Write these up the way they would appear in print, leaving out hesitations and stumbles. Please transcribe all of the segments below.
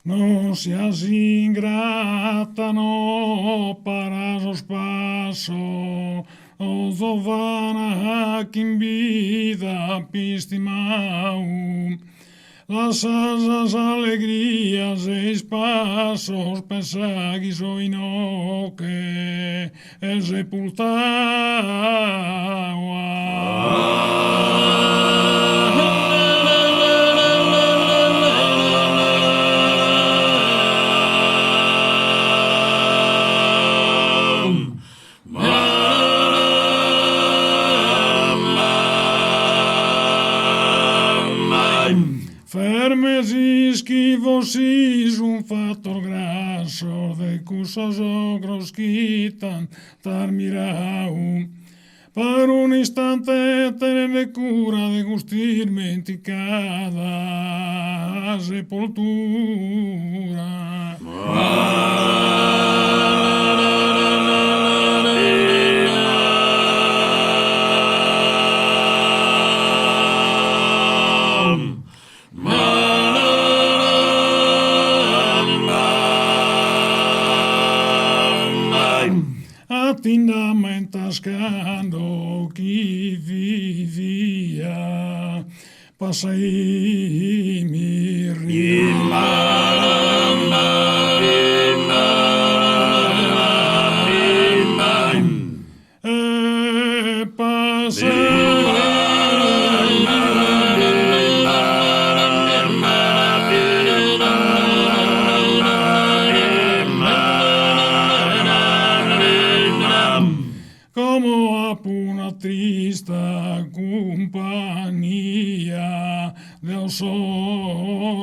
No seas ingrata, no paras os pasos, os dovana quim vida pistimau. Las alegrias e passos pensaguis o inoque e Fermes isquivosis un factor graso de cusos ogros quitan tar mirau. Per un istante tener cura de gustir menticada sepoltura. Atinamentascando que vivia, passei me como a una trista compañía del sol.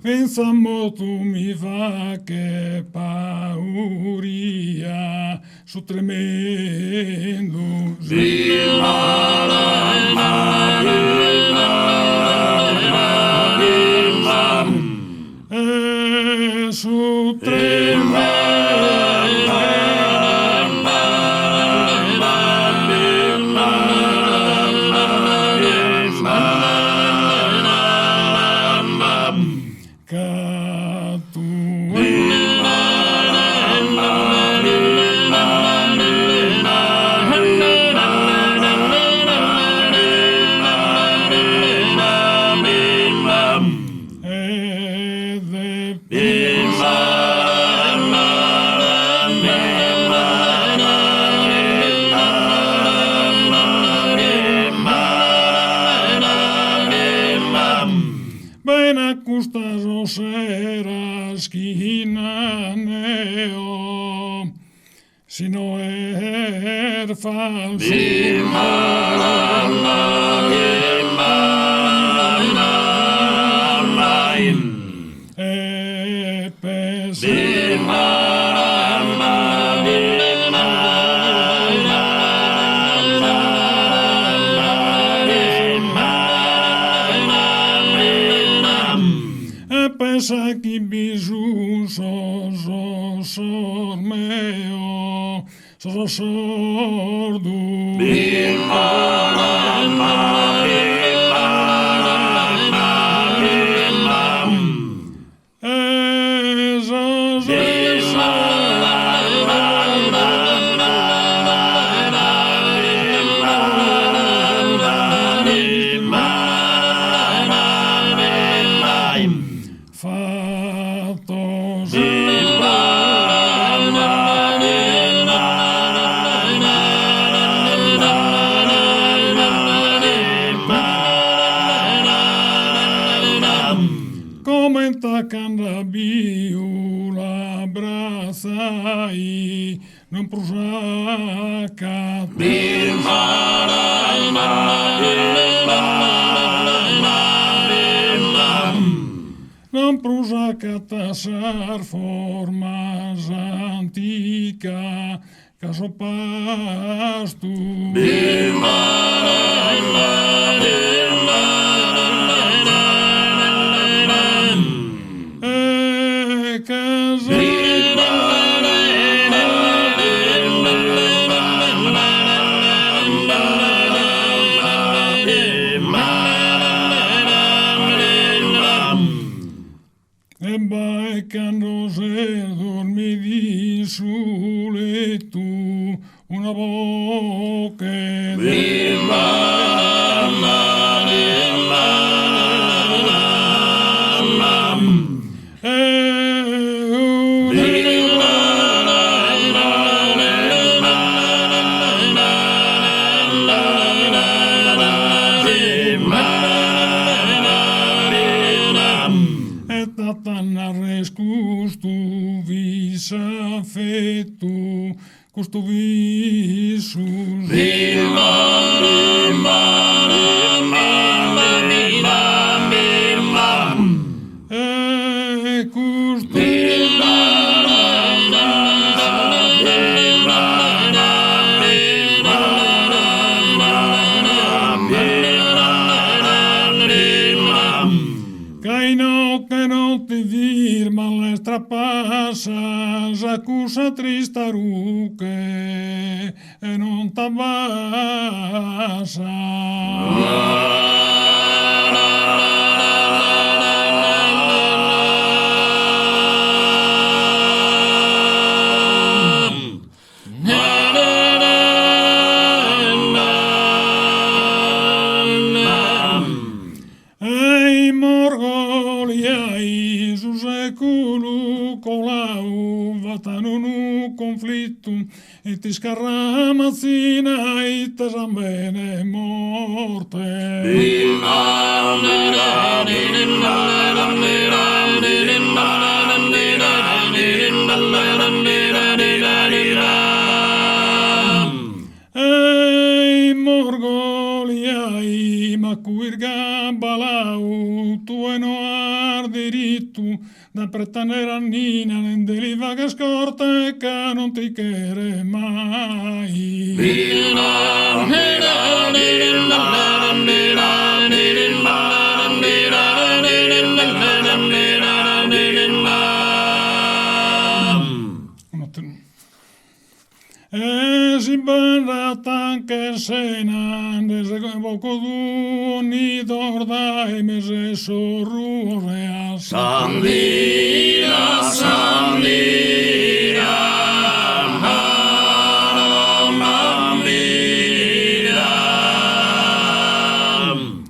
Pensamo tu mi fa che pauria su tremendo su Ben accustas os eras neo, si no falso. Pensa que bisu sos meo, sos sordo. Comenta candabiula abrazai, non prusaca. Non prusaca tasar formas antica, caso pastu. Quando se dormidi sulle tu una bocca affetto questo visus e questo che non ti vir malestra passa s'accusa trista ruche e non t'abbassa conflittum et scarramazzina et bene morte ei morgoliai ma cuirga balau tu e no ardiritu da pretendere a Nina nelle vaghe scorte che non ti chiede mai. E si banda anche sena, desde poco du ni dorda e mese sorrurea. Sandira, Sandira,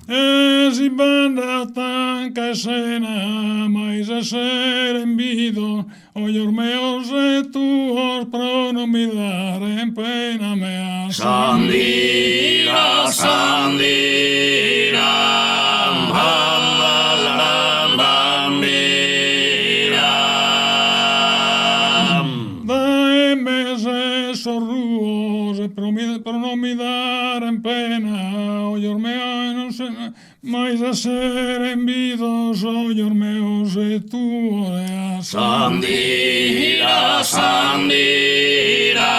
e si banda anche sena, mais a ser envido, oyor meos e tuos pro non mi dare en pena mea. Sandira, Sandira, dae mese sorruos e pro non mi dare en pena, oyor mea non se mais a ser envidos, oyor meos e tuos. Sandira, Sandira,